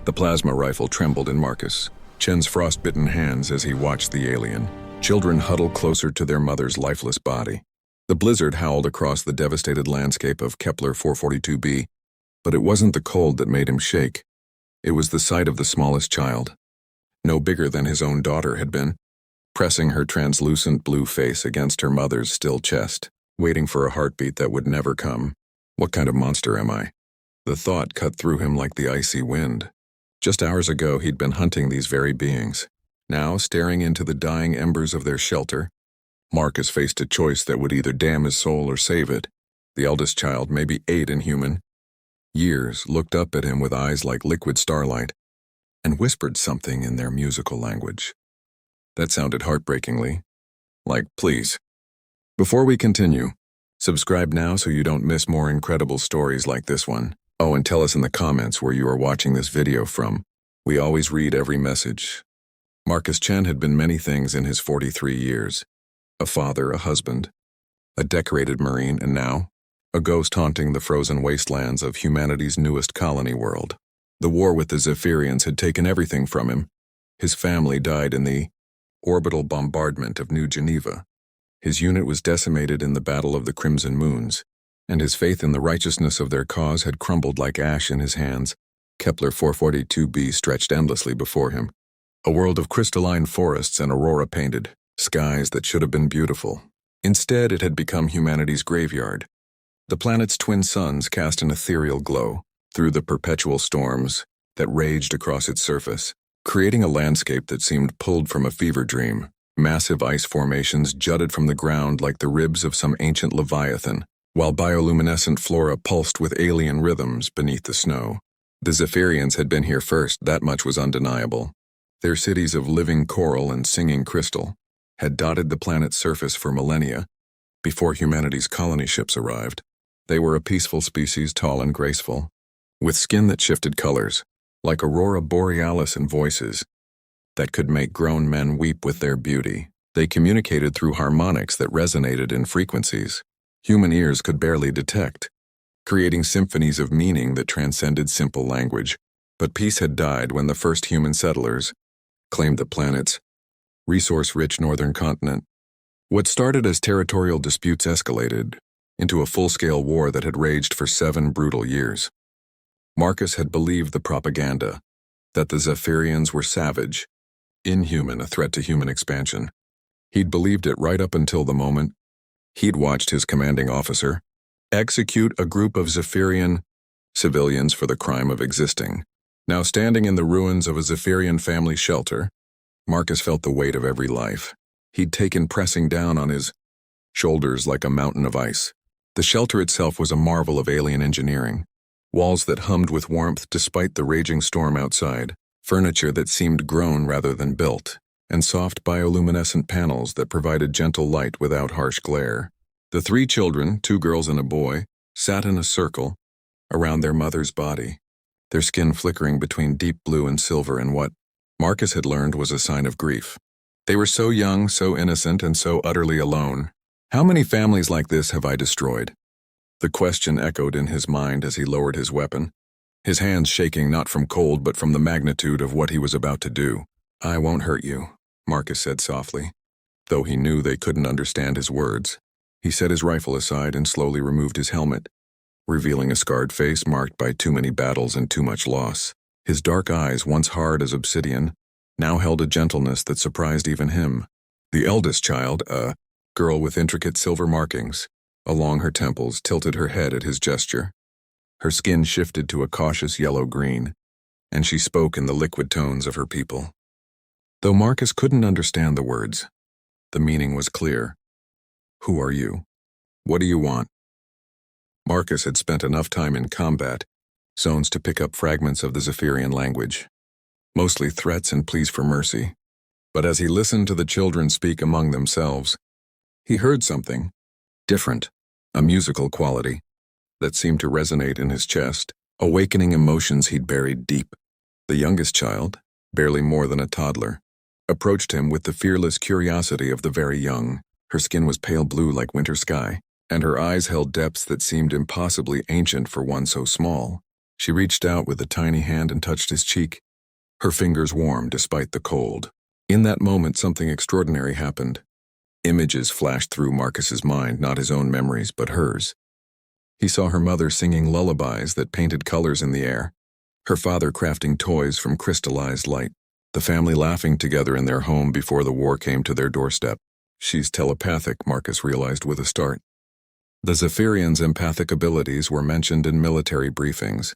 The plasma rifle trembled in Marcus Chen's frostbitten hands as he watched the alien. Children huddled closer to their mother's lifeless body. The blizzard howled across the devastated landscape of Kepler 442b, but it wasn't the cold that made him shake. It was the sight of the smallest child, no bigger than his own daughter had been, pressing her translucent blue face against her mother's still chest, waiting for a heartbeat that would never come. What kind of monster am I? The thought cut through him like the icy wind. Just hours ago, he'd been hunting these very beings. Now, staring into the dying embers of their shelter, Marcus faced a choice that would either damn his soul or save it. The eldest child, maybe 8 in human years, looked up at him with eyes like liquid starlight and whispered something in their musical language. That sounded heartbreakingly like, please. Before we continue, subscribe now so you don't miss more incredible stories like this one. Oh, and tell us in the comments where you are watching this video from. We always read every message. Marcus Chen had been many things in his 43 years. A father, a husband, a decorated Marine, and now, a ghost haunting the frozen wastelands of humanity's newest colony world. The war with the Zephyrians had taken everything from him. His family died in the orbital bombardment of New Geneva. His unit was decimated in the Battle of the Crimson Moons, and his faith in the righteousness of their cause had crumbled like ash in his hands. Kepler 442b stretched endlessly before him. A world of crystalline forests and aurora-painted skies that should have been beautiful. Instead, it had become humanity's graveyard. The planet's twin suns cast an ethereal glow through the perpetual storms that raged across its surface, creating a landscape that seemed pulled from a fever dream. Massive ice formations jutted from the ground like the ribs of some ancient leviathan, while bioluminescent flora pulsed with alien rhythms beneath the snow. The Zephyrians had been here first, that much was undeniable. Their cities of living coral and singing crystal had dotted the planet's surface for millennia before humanity's colony ships arrived. They were a peaceful species, tall and graceful, with skin that shifted colors, like aurora borealis, and voices that could make grown men weep with their beauty. They communicated through harmonics that resonated in frequencies human ears could barely detect, creating symphonies of meaning that transcended simple language. But peace had died when the first human settlers claimed the planet's resource-rich northern continent. What started as territorial disputes escalated into a full-scale war that had raged for 7 brutal years. Marcus had believed the propaganda that the Zephyrians were savage, inhuman, a threat to human expansion. He'd believed it right up until the moment he'd watched his commanding officer execute a group of Zephyrian civilians for the crime of existing. Now, standing in the ruins of a Zephyrian family shelter, Marcus felt the weight of every life he'd taken pressing down on his shoulders like a mountain of ice. The shelter itself was a marvel of alien engineering. Walls that hummed with warmth despite the raging storm outside, furniture that seemed grown rather than built, and soft bioluminescent panels that provided gentle light without harsh glare. The 3 children, 2 girls and a boy, sat in a circle around their mother's body, their skin flickering between deep blue and silver in what Marcus had learned was a sign of grief. They were so young, so innocent, and so utterly alone. How many families like this have I destroyed? The question echoed in his mind as he lowered his weapon, his hands shaking not from cold but from the magnitude of what he was about to do. I won't hurt you, Marcus said softly, though he knew they couldn't understand his words. He set his rifle aside and slowly removed his helmet, revealing a scarred face marked by too many battles and too much loss. His dark eyes, once hard as obsidian, now held a gentleness that surprised even him. The eldest child, a girl with intricate silver markings along her temples, tilted her head at his gesture. Her skin shifted to a cautious yellow-green, and she spoke in the liquid tones of her people. Though Marcus couldn't understand the words, the meaning was clear. Who are you? What do you want? Marcus had spent enough time in combat zones to pick up fragments of the Zephyrian language, mostly threats and pleas for mercy. But as he listened to the children speak among themselves, he heard something different, a musical quality that seemed to resonate in his chest, awakening emotions he'd buried deep. The youngest child, barely more than a toddler, approached him with the fearless curiosity of the very young. Her skin was pale blue like winter sky, and her eyes held depths that seemed impossibly ancient for one so small. She reached out with a tiny hand and touched his cheek, her fingers warm despite the cold. In that moment, something extraordinary happened. Images flashed through Marcus's mind, not his own memories, but hers. He saw her mother singing lullabies that painted colors in the air, her father crafting toys from crystallized light, the family laughing together in their home before the war came to their doorstep. She's telepathic, Marcus realized with a start. The Zephyrians' empathic abilities were mentioned in military briefings,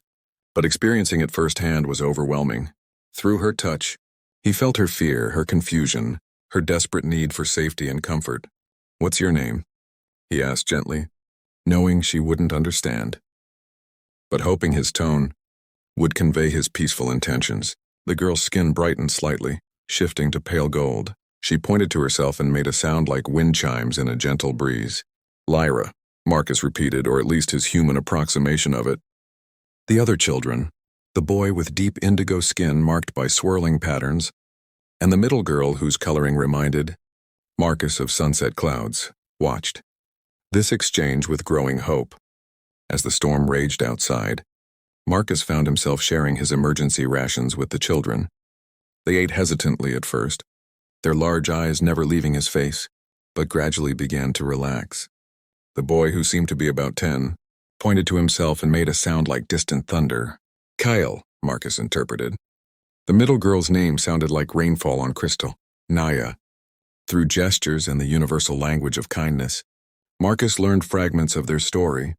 but experiencing it firsthand was overwhelming. Through her touch, he felt her fear, her confusion, her desperate need for safety and comfort. "What's your name?" he asked gently, knowing she wouldn't understand, but hoping his tone would convey his peaceful intentions. The girl's skin brightened slightly, shifting to pale gold. She pointed to herself and made a sound like wind chimes in a gentle breeze. "Lyra," Marcus repeated, or at least his human approximation of it. The other children, the boy with deep indigo skin marked by swirling patterns, and the middle girl whose coloring reminded Marcus of sunset clouds, watched this exchange with growing hope. As the storm raged outside, Marcus found himself sharing his emergency rations with the children. They ate hesitantly at first, their large eyes never leaving his face, but gradually began to relax. The boy, who seemed to be about 10, pointed to himself and made a sound like distant thunder. "Kyle," Marcus interpreted. The middle girl's name sounded like rainfall on crystal, Naya. Through gestures and the universal language of kindness, Marcus learned fragments of their story.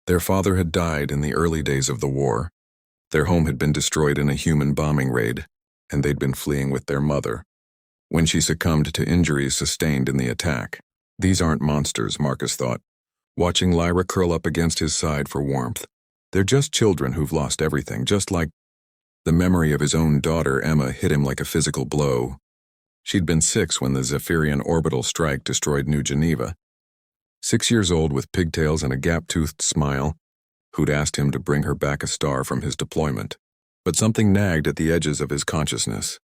Their father had died in the early days of the war. Their home had been destroyed in a human bombing raid, and they'd been fleeing with their mother when she succumbed to injuries sustained in the attack. These aren't monsters, Marcus thought, watching Lyra curl up against his side for warmth. They're just children who've lost everything, just like the memory of his own daughter, Emma, hit him like a physical blow. She'd been 6 when the Zephyrian orbital strike destroyed New Geneva. 6 years old with pigtails and a gap-toothed smile, who'd asked him to bring her back a star from his deployment. But something nagged at the edges of his consciousness.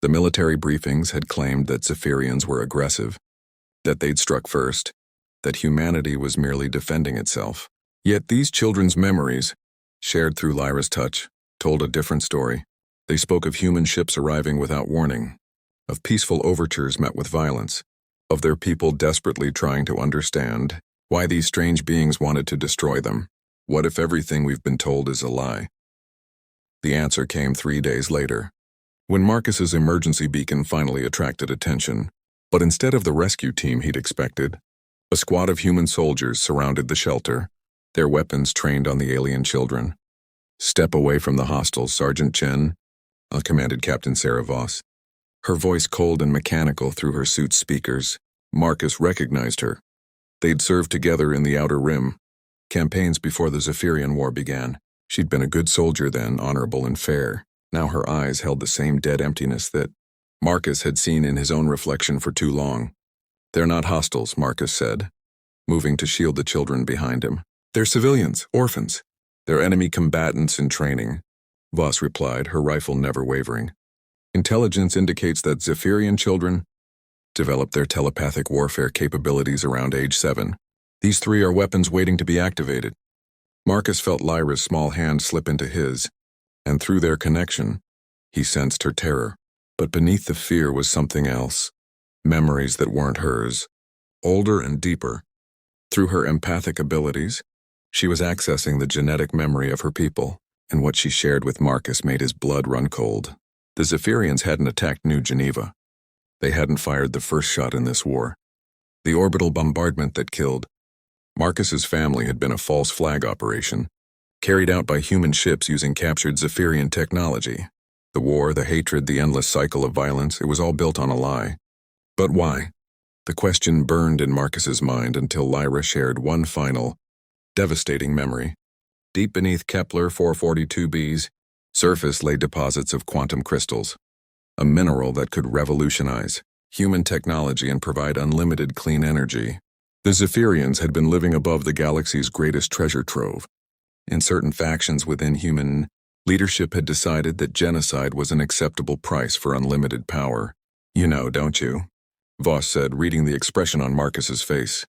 The military briefings had claimed that Zephyrians were aggressive, that they'd struck first, that humanity was merely defending itself. Yet these children's memories, shared through Lyra's touch, told a different story. They spoke of human ships arriving without warning, of peaceful overtures met with violence, of their people desperately trying to understand why these strange beings wanted to destroy them. What if everything we've been told is a lie? The answer came 3 days later, when Marcus's emergency beacon finally attracted attention. But instead of the rescue team he'd expected, a squad of human soldiers surrounded the shelter, their weapons trained on the alien children. "Step away from the hostiles, Sergeant Chen," commanded Captain Sarah Voss. Her voice cold and mechanical through her suit's speakers. Marcus recognized her. They'd served together in the Outer Rim, campaigns before the Zephyrian War began. She'd been a good soldier then, honorable and fair. Now her eyes held the same dead emptiness that Marcus had seen in his own reflection for too long. "They're not hostiles," Marcus said, moving to shield the children behind him. "They're civilians, orphans. They're enemy combatants in training," Voss replied, her rifle never wavering. "Intelligence indicates that Zephyrian children developed their telepathic warfare capabilities around age 7. These 3 are weapons waiting to be activated." Marcus felt Lyra's small hand slip into his, and through their connection, he sensed her terror. But beneath the fear was something else. Memories that weren't hers, older and deeper. Through her empathic abilities, she was accessing the genetic memory of her people, and what she shared with Marcus made his blood run cold. The Zephyrians hadn't attacked New Geneva. They hadn't fired the first shot in this war. The orbital bombardment that killed Marcus's family had been a false flag operation, carried out by human ships using captured Zephyrian technology. The war, the hatred, the endless cycle of violence, it was all built on a lie. But why? The question burned in Marcus's mind until Lyra shared one final, devastating memory. Deep beneath Kepler 442b's surface lay deposits of quantum crystals, a mineral that could revolutionize human technology and provide unlimited clean energy. The Zephyrians had been living above the galaxy's greatest treasure trove. In certain factions within human leadership had decided that genocide was an acceptable price for unlimited power. "You know, don't you?" Voss said, reading the expression on Marcus's face.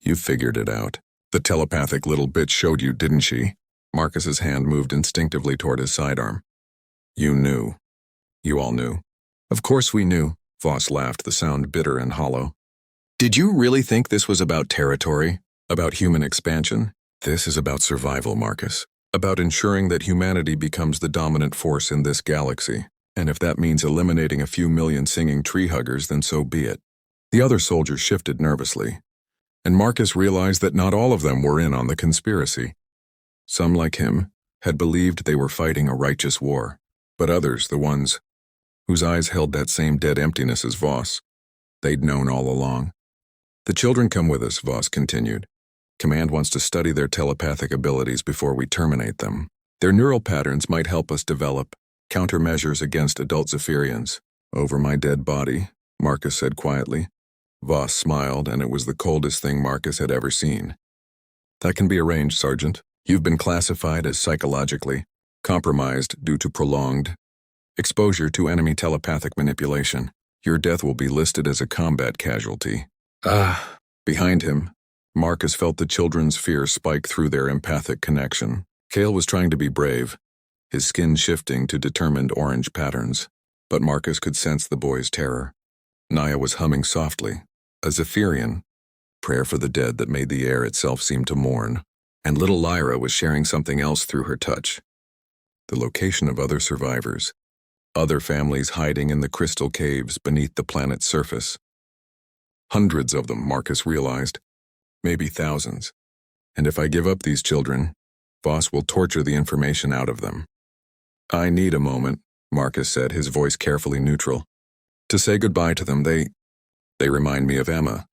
"You figured it out. The telepathic little bitch showed you, didn't she?" Marcus's hand moved instinctively toward his sidearm. You knew. You all knew. Of course we knew, Voss laughed, the sound bitter and hollow. Did you really think this was about territory? About human expansion? This is about survival, Marcus. About ensuring that humanity becomes the dominant force in this galaxy. And if that means eliminating a few million singing tree huggers, then so be it. The other soldiers shifted nervously, and Marcus realized that not all of them were in on the conspiracy. Some, like him, had believed they were fighting a righteous war, but others, the ones whose eyes held that same dead emptiness as Voss, they'd known all along. The children come with us, Voss continued. Command wants to study their telepathic abilities before we terminate them. Their neural patterns might help us develop countermeasures against adult Zephyrians. Over my dead body, Marcus said quietly. Voss smiled, and it was the coldest thing Marcus had ever seen. That can be arranged, Sergeant. You've been classified as psychologically compromised due to prolonged exposure to enemy telepathic manipulation. Your death will be listed as a combat casualty. Behind him, Marcus felt the children's fear spike through their empathic connection. Kale was trying to be brave, his skin shifting to determined orange patterns, but Marcus could sense the boy's terror. Naya was humming softly, a Zephyrian prayer for the dead that made the air itself seem to mourn, and little Lyra was sharing something else through her touch. The location of other survivors, other families hiding in the crystal caves beneath the planet's surface. Hundreds of them, Marcus realized, maybe thousands. And if I give up these children, Voss will torture the information out of them. I need a moment, Marcus said, his voice carefully neutral. To say goodbye to them, they remind me of Emma.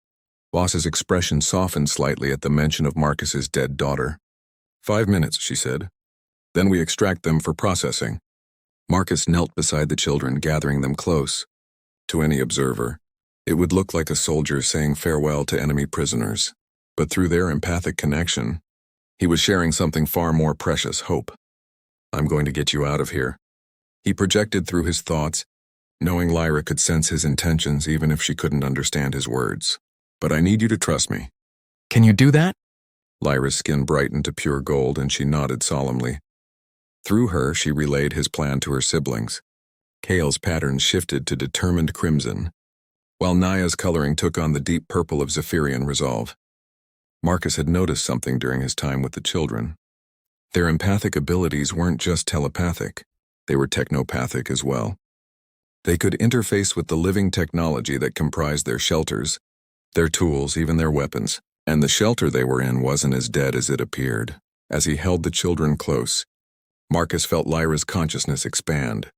Voss's expression softened slightly at the mention of Marcus's dead daughter. 5 minutes, she said. Then we extract them for processing. Marcus knelt beside the children, gathering them close. To any observer, it would look like a soldier saying farewell to enemy prisoners. But through their empathic connection, he was sharing something far more precious, hope. I'm going to get you out of here. He projected through his thoughts, knowing Lyra could sense his intentions even if she couldn't understand his words. But I need you to trust me. Can you do that? Lyra's skin brightened to pure gold, and she nodded solemnly. Through her, she relayed his plan to her siblings. Kale's patterns shifted to determined crimson, while Naya's coloring took on the deep purple of Zephyrian resolve. Marcus had noticed something during his time with the children. Their empathic abilities weren't just telepathic, they were technopathic as well. They could interface with the living technology that comprised their shelters, their tools, even their weapons, and the shelter they were in wasn't as dead as it appeared. As he held the children close, Marcus felt Lyra's consciousness expand,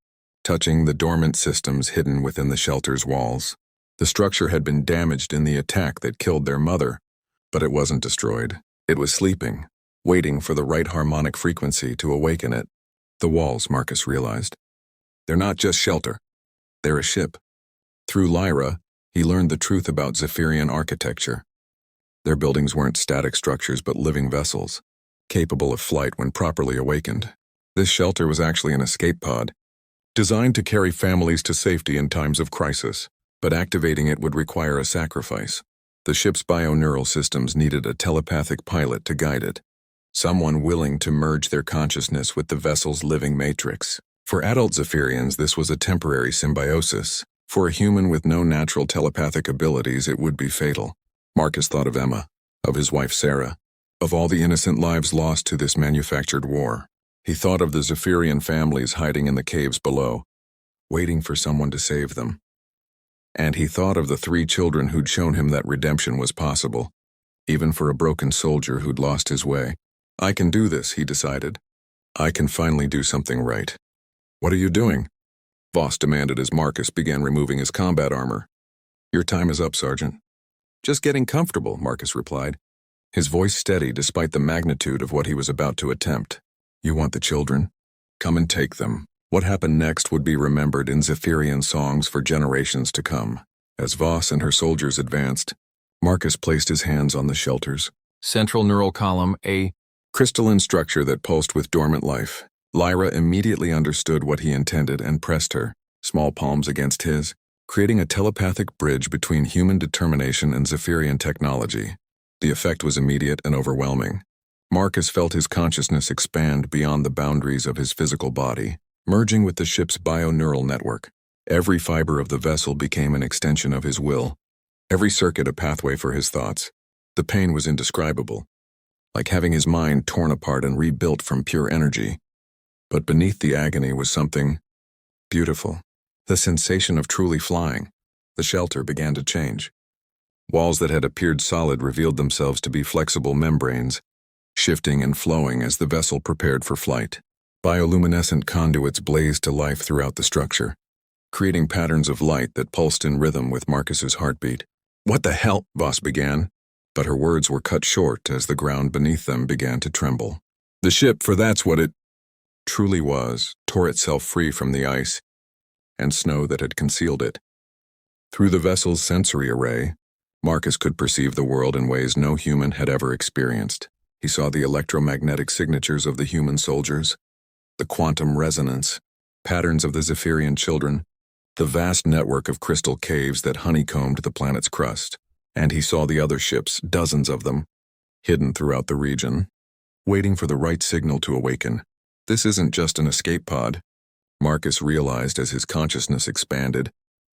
touching the dormant systems hidden within the shelter's walls. The structure had been damaged in the attack that killed their mother, but it wasn't destroyed. It was sleeping, waiting for the right harmonic frequency to awaken it. The walls, Marcus realized. They're not just shelter. They're a ship. Through Lyra, he learned the truth about Zephyrian architecture. Their buildings weren't static structures but living vessels, capable of flight when properly awakened. This shelter was actually an escape pod, designed to carry families to safety in times of crisis, but activating it would require a sacrifice. The ship's bioneural systems needed a telepathic pilot to guide it, someone willing to merge their consciousness with the vessel's living matrix. For adult Zephyrians, this was a temporary symbiosis. For a human with no natural telepathic abilities, it would be fatal. Marcus thought of Emma, of his wife Sarah, of all the innocent lives lost to this manufactured war. He thought of the Zephyrian families hiding in the caves below, waiting for someone to save them. And he thought of the 3 children who'd shown him that redemption was possible, even for a broken soldier who'd lost his way. I can do this, he decided. I can finally do something right. What are you doing? Voss demanded as Marcus began removing his combat armor. Your time is up, Sergeant. Just getting comfortable, Marcus replied, his voice steady despite the magnitude of what he was about to attempt. You want the children? Come and take them. What happened next would be remembered in Zephyrian songs for generations to come. As Voss and her soldiers advanced, Marcus placed his hands on the shelters. Central neural column, a crystalline structure that pulsed with dormant life. Lyra immediately understood what he intended and pressed her, small palms against his, creating a telepathic bridge between human determination and Zephyrian technology. The effect was immediate and overwhelming. Marcus felt his consciousness expand beyond the boundaries of his physical body, merging with the ship's bio-neural network. Every fiber of the vessel became an extension of his will, every circuit a pathway for his thoughts. The pain was indescribable, like having his mind torn apart and rebuilt from pure energy. But beneath the agony was something beautiful, the sensation of truly flying. The shelter began to change. Walls that had appeared solid revealed themselves to be flexible membranes, shifting and flowing as the vessel prepared for flight. Bioluminescent conduits blazed to life throughout the structure, creating patterns of light that pulsed in rhythm with Marcus's heartbeat. "What the hell?" Voss began, but her words were cut short as the ground beneath them began to tremble. The ship, for that's what it truly was, tore itself free from the ice and snow that had concealed it. Through the vessel's sensory array, Marcus could perceive the world in ways no human had ever experienced. He saw the electromagnetic signatures of the human soldiers, the quantum resonance, patterns of the Zephyrian children, the vast network of crystal caves that honeycombed the planet's crust. And he saw the other ships, dozens of them, hidden throughout the region, waiting for the right signal to awaken. This isn't just an escape pod, Marcus realized as his consciousness expanded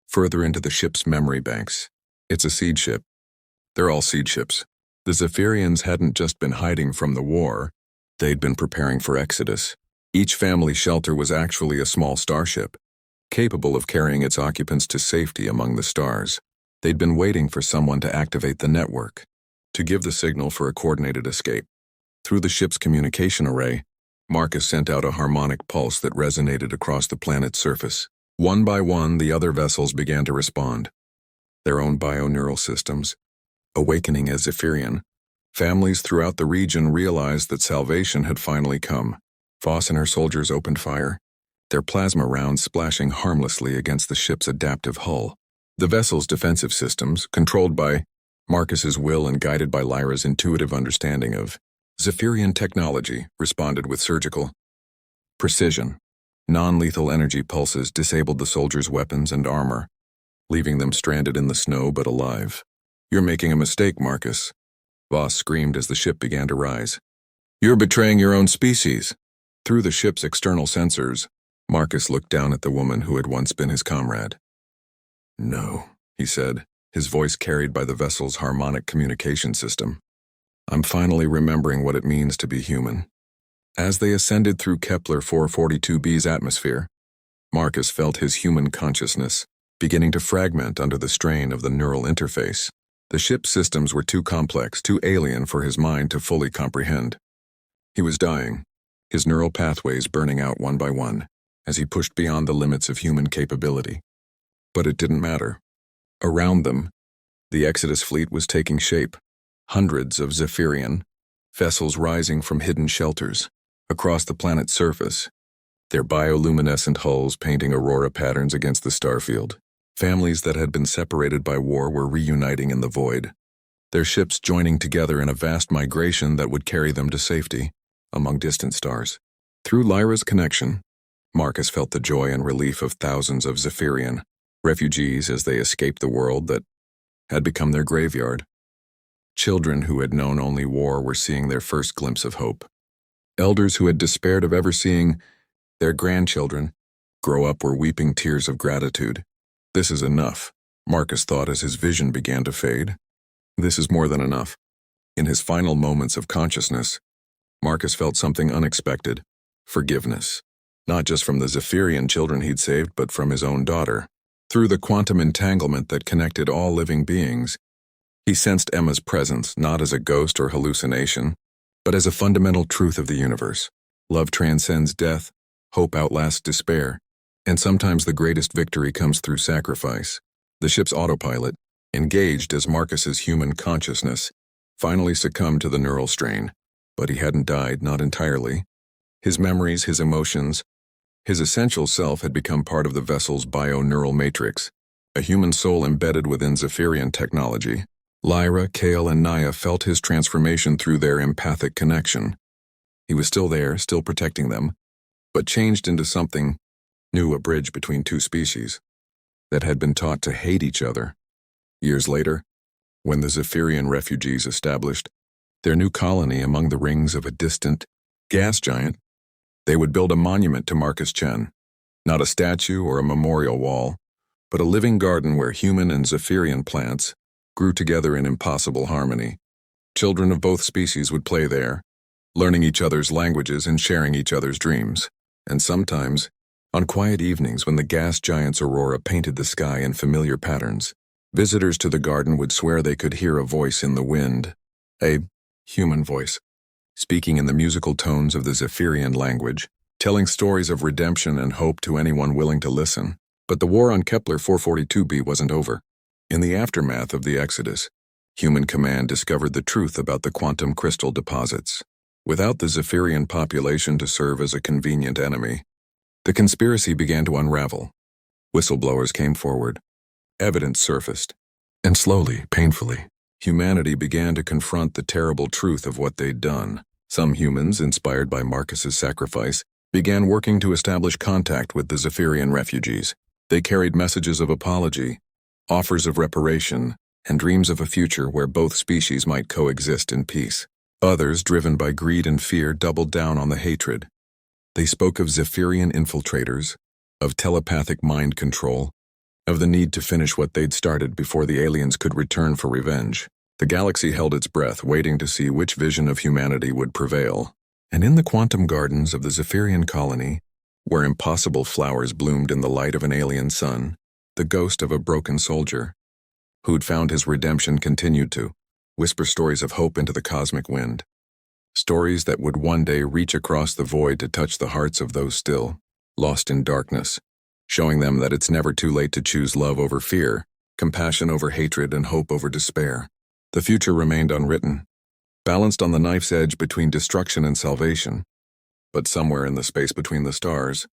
further into the ship's memory banks. It's a seed ship. They're all seed ships. The Zephyrians hadn't just been hiding from the war, they'd been preparing for exodus. Each family shelter was actually a small starship, capable of carrying its occupants to safety among the stars. They'd been waiting for someone to activate the network, to give the signal for a coordinated escape. Through the ship's communication array, Marcus sent out a harmonic pulse that resonated across the planet's surface. One by one, the other vessels began to respond, their own bio-neural systems awakening as Zephyrian. Families throughout the region realized that salvation had finally come. Voss and her soldiers opened fire, their plasma rounds splashing harmlessly against the ship's adaptive hull. The vessel's defensive systems, controlled by Marcus's will and guided by Lyra's intuitive understanding of Zephyrian technology, responded with surgical precision. Non-lethal energy pulses disabled the soldiers' weapons and armor, leaving them stranded in the snow but alive. "You're making a mistake, Marcus," Voss screamed as the ship began to rise. "You're betraying your own species." Through the ship's external sensors, Marcus looked down at the woman who had once been his comrade. "No," he said, his voice carried by the vessel's harmonic communication system. "I'm finally remembering what it means to be human." As they ascended through Kepler 442b's atmosphere, Marcus felt his human consciousness beginning to fragment under the strain of the neural interface. The ship's systems were too complex, too alien for his mind to fully comprehend. He was dying, his neural pathways burning out one by one, as he pushed beyond the limits of human capability. But it didn't matter. Around them, the Exodus fleet was taking shape, hundreds of Zephyrian vessels rising from hidden shelters across the planet's surface, their bioluminescent hulls painting aurora patterns against the starfield. Families that had been separated by war were reuniting in the void, their ships joining together in a vast migration that would carry them to safety among distant stars. Through Lyra's connection, Marcus felt the joy and relief of thousands of Zephyrian refugees as they escaped the world that had become their graveyard. Children who had known only war were seeing their first glimpse of hope. Elders who had despaired of ever seeing their grandchildren grow up were weeping tears of gratitude. "This is enough," Marcus thought as his vision began to fade. "This is more than enough." In his final moments of consciousness, Marcus felt something unexpected: forgiveness. Not just from the Zephyrian children he'd saved, but from his own daughter. Through the quantum entanglement that connected all living beings, he sensed Emma's presence not as a ghost or hallucination, but as a fundamental truth of the universe. Love transcends death, hope outlasts despair, and sometimes the greatest victory comes through sacrifice. The ship's autopilot, engaged as Marcus's human consciousness, finally succumbed to the neural strain. But he hadn't died, not entirely. His memories, his emotions, his essential self had become part of the vessel's bio-neural matrix, a human soul embedded within Zephyrian technology. Lyra, Kale, and Naya felt his transformation through their empathic connection. He was still there, still protecting them, but changed into something new, a bridge between two species that had been taught to hate each other. Years later, when the Zephyrian refugees established their new colony among the rings of a distant gas giant. They would build a monument to Marcus Chen, not a statue or a memorial wall, but a living garden where human and Zephyrian plants grew together in impossible harmony. Children of both species would play there, learning each other's languages and sharing each other's dreams. And sometimes, on quiet evenings when the gas giant's aurora painted the sky in familiar patterns, visitors to the garden would swear they could hear a voice in the wind, a human voice, speaking in the musical tones of the Zephyrian language, telling stories of redemption and hope to anyone willing to listen. But the war on Kepler 442b wasn't over. In the aftermath of the Exodus, Human Command discovered the truth about the quantum crystal deposits. Without the Zephyrian population to serve as a convenient enemy, the conspiracy began to unravel. Whistleblowers came forward. Evidence surfaced. And slowly, painfully, humanity began to confront the terrible truth of what they'd done. Some humans, inspired by Marcus's sacrifice, began working to establish contact with the Zephyrian refugees. They carried messages of apology, offers of reparation, and dreams of a future where both species might coexist in peace. Others, driven by greed and fear, doubled down on the hatred. They spoke of Zephyrian infiltrators, of telepathic mind control, of the need to finish what they'd started before the aliens could return for revenge. The galaxy held its breath, waiting to see which vision of humanity would prevail. And in the quantum gardens of the Zephyrian colony, where impossible flowers bloomed in the light of an alien sun, the ghost of a broken soldier, who'd found his redemption, continued to whisper stories of hope into the cosmic wind. Stories that would one day reach across the void to touch the hearts of those still lost in darkness, showing them that it's never too late to choose love over fear, compassion over hatred, and hope over despair. The future remained unwritten, balanced on the knife's edge between destruction and salvation. But somewhere in the space between the stars,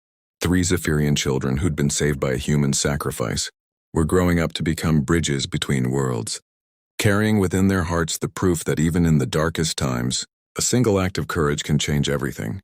3 Zephyrian children who'd been saved by a human sacrifice were growing up to become bridges between worlds, carrying within their hearts the proof that even in the darkest times, a single act of courage can change everything.